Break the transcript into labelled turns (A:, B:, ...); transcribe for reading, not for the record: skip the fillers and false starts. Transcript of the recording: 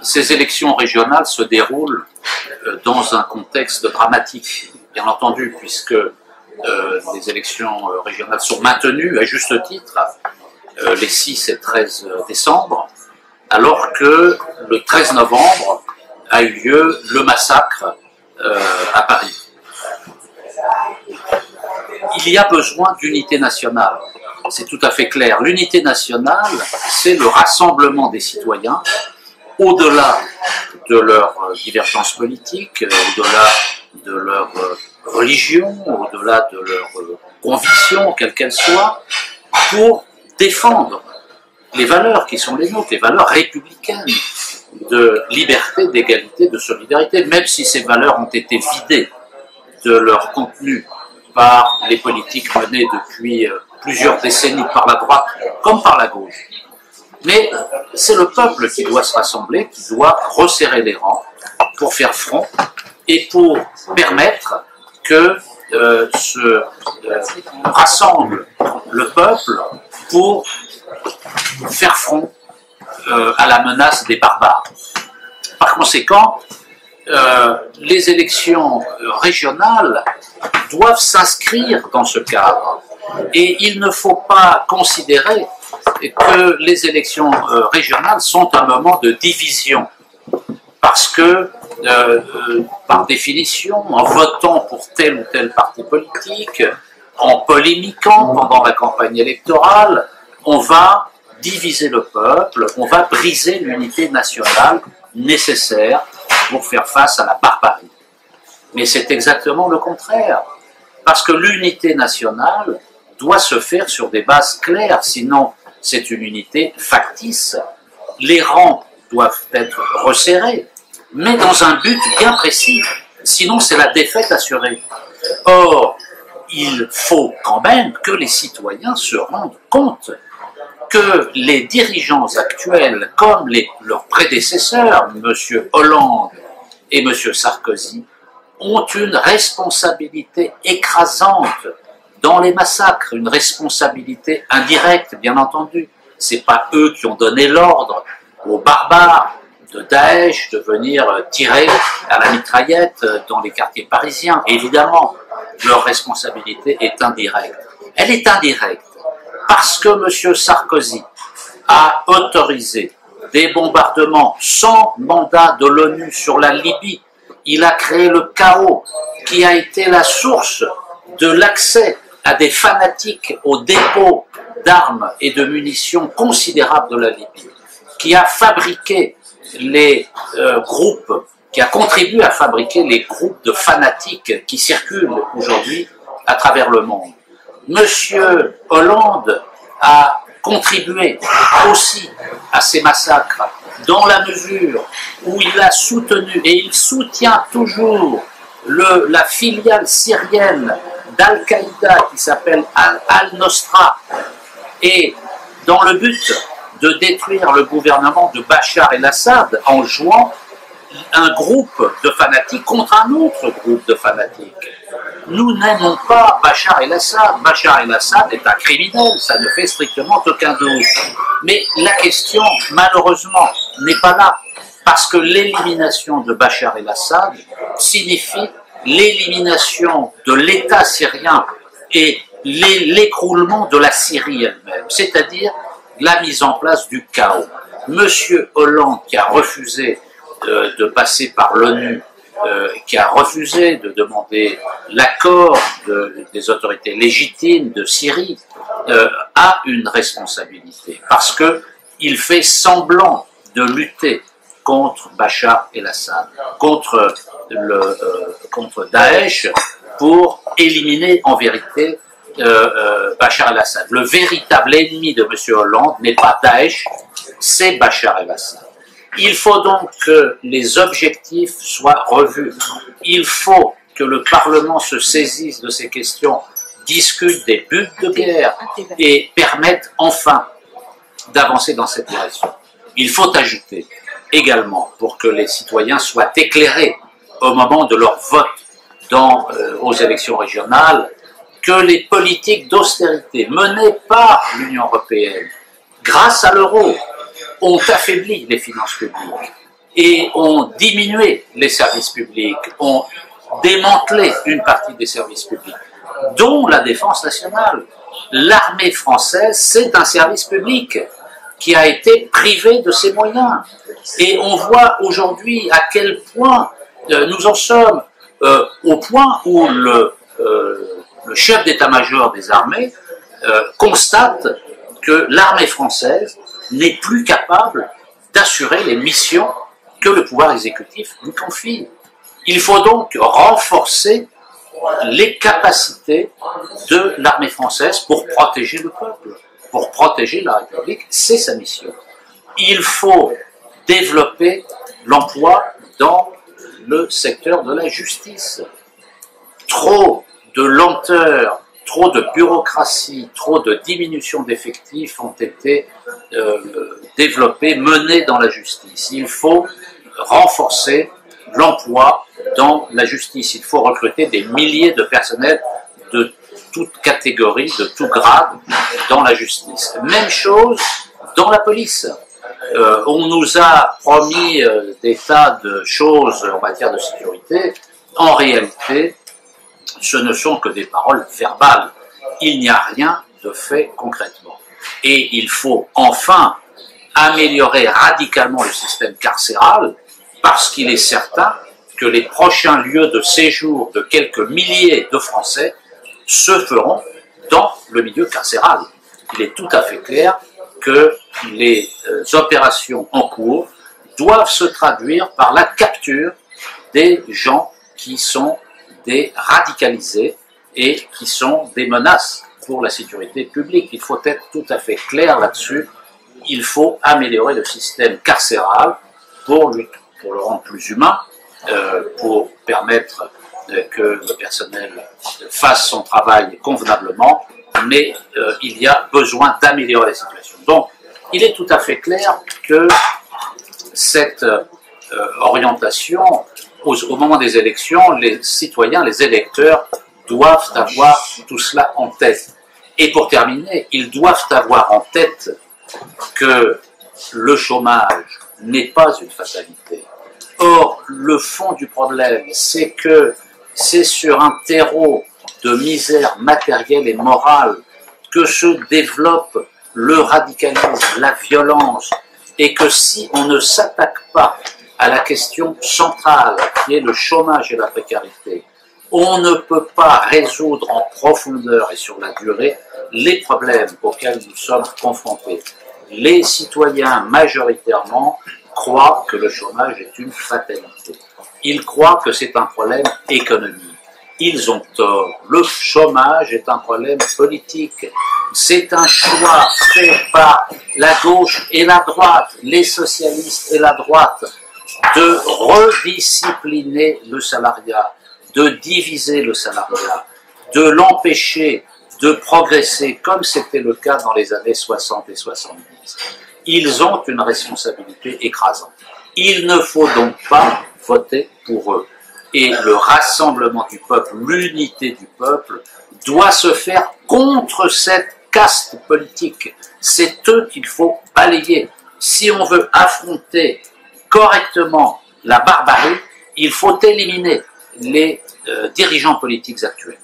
A: ces élections régionales se déroulent dans un contexte dramatique, bien entendu, puisque les élections régionales sont maintenues à juste titre les 6 et 13 décembre, alors que le 13 novembre a eu lieu le massacre à Paris. Il y a besoin d'unité nationale, c'est tout à fait clair. L'unité nationale, c'est le rassemblement des citoyens au-delà de leurs divergences politiques, au-delà de leur religion, au-delà de leurs convictions, quelles qu'elles soient, pour défendre les valeurs qui sont les nôtres, les valeurs républicaines de liberté, d'égalité, de solidarité, même si ces valeurs ont été vidées de leur contenu par les politiques menées depuis plusieurs décennies par la droite comme par la gauche. Mais c'est le peuple qui doit se rassembler, qui doit resserrer les rangs pour faire front et pour permettre que se rassemble le peuple pour faire front à la menace des barbares. Par conséquent, les élections régionales doivent s'inscrire dans ce cadre. Et il ne faut pas considérer que les élections régionales sont un moment de division. Parce que, par définition, en votant pour tel ou tel parti politique, en polémiquant pendant la campagne électorale, on va diviser le peuple, on va briser l'unité nationale nécessaire pour faire face à la barbarie. Mais c'est exactement le contraire. Parce que l'unité nationale doit se faire sur des bases claires, sinon c'est une unité factice. Les rangs doivent être resserrés, mais dans un but bien précis, sinon c'est la défaite assurée. Or, il faut quand même que les citoyens se rendent compte que les dirigeants actuels, comme leurs prédécesseurs, M. Hollande et M. Sarkozy, ont une responsabilité écrasante dans les massacres, une responsabilité indirecte, bien entendu. C'est pas eux qui ont donné l'ordre aux barbares de Daesh de venir tirer à la mitraillette dans les quartiers parisiens. Évidemment, leur responsabilité est indirecte. Elle est indirecte parce que M. Sarkozy a autorisé des bombardements sans mandat de l'ONU sur la Libye. Il a créé le chaos qui a été la source de l'accès à des fanatiques aux dépôts d'armes et de munitions considérables de la Libye, qui a fabriqué les groupes, qui a contribué à fabriquer les groupes de fanatiques qui circulent aujourd'hui à travers le monde. Monsieur Hollande a contribué aussi à ces massacres dans la mesure où il a soutenu et il soutient toujours la filiale syrienne d'Al-Qaïda qui s'appelle Al-Nosra, et dans le but de détruire le gouvernement de Bachar el-Assad en jouant un groupe de fanatiques contre un autre groupe de fanatiques. Nous n'aimons pas Bachar el-Assad. Bachar el-Assad est un criminel, ça ne fait strictement aucun doute. Mais la question, malheureusement, n'est pas là, parce que l'élimination de Bachar el-Assad signifie l'élimination de l'État syrien et l'écroulement de la Syrie elle-même, c'est-à-dire la mise en place du chaos. Monsieur Hollande, qui a refusé de passer par l'ONU, qui a refusé de demander l'accord des autorités légitimes de Syrie, a une responsabilité, parce qu'il fait semblant de lutter contre Bachar el-Assad, contre Daesh, pour éliminer en vérité Bachar el-Assad. Le véritable ennemi de M. Hollande n'est pas Daesh, c'est Bachar el-Assad. Il faut donc que les objectifs soient revus. Il faut que le Parlement se saisisse de ces questions, discute des buts de guerre et permette enfin d'avancer dans cette direction. Il faut ajouter également, pour que les citoyens soient éclairés au moment de leur vote aux élections régionales, que les politiques d'austérité menées par l'Union européenne, grâce à l'euro, ont affaibli les finances publiques. et ont diminué les services publics, ont démantelé une partie des services publics, dont la défense nationale. L'armée française, c'est un service public qui a été privé de ses moyens. Et on voit aujourd'hui à quel point nous en sommes, au point où le chef d'état-major des armées constate que l'armée française n'est plus capable d'assurer les missions que le pouvoir exécutif lui confie. Il faut donc renforcer les capacités de l'armée française pour protéger le peuple, pour protéger la République, c'est sa mission. Il faut développer l'emploi dans le secteur de la justice. Trop de lenteur, trop de bureaucratie, trop de diminution d'effectifs ont été développés, menés dans la justice. Il faut renforcer l'emploi dans la justice. Il faut recruter des milliers de personnels de toute catégorie, de tout grade dans la justice. Même chose dans la police. On nous a promis des tas de choses en matière de sécurité. En réalité, ce ne sont que des paroles verbales. Il n'y a rien de fait concrètement. Et il faut enfin améliorer radicalement le système carcéral, parce qu'il est certain que les prochains lieux de séjour de quelques milliers de Français se feront dans le milieu carcéral. Il est tout à fait clair que les opérations en cours doivent se traduire par la capture des gens qui sont des radicalisés et qui sont des menaces pour la sécurité publique. Il faut être tout à fait clair là-dessus. Il faut améliorer le système carcéral pour le rendre plus humain, pour permettre que le personnel fasse son travail convenablement, mais il y a besoin d'améliorer la situation. Donc, il est tout à fait clair que cette orientation, au moment des élections, les citoyens, les électeurs doivent avoir tout cela en tête. Et pour terminer, ils doivent avoir en tête que le chômage n'est pas une fatalité. Or, le fond du problème, c'est que c'est sur un terreau de misère matérielle et morale que se développe le radicalisme, la violence, et que si on ne s'attaque pas à la question centrale, qui est le chômage et la précarité, on ne peut pas résoudre en profondeur et sur la durée les problèmes auxquels nous sommes confrontés. Les citoyens, majoritairement, croient que le chômage est une fatalité. Ils croient que c'est un problème économique. Ils ont tort. Le chômage est un problème politique. C'est un choix fait par la gauche et la droite, les socialistes et la droite, de rediscipliner le salariat, de diviser le salariat, de l'empêcher de progresser comme c'était le cas dans les années 60 et 70. Ils ont une responsabilité écrasante. Il ne faut donc pas voter pour eux. Et le rassemblement du peuple, l'unité du peuple, doit se faire contre cette caste politique. C'est eux qu'il faut balayer. Si on veut affronter correctement la barbarie, il faut éliminer les dirigeants politiques actuels.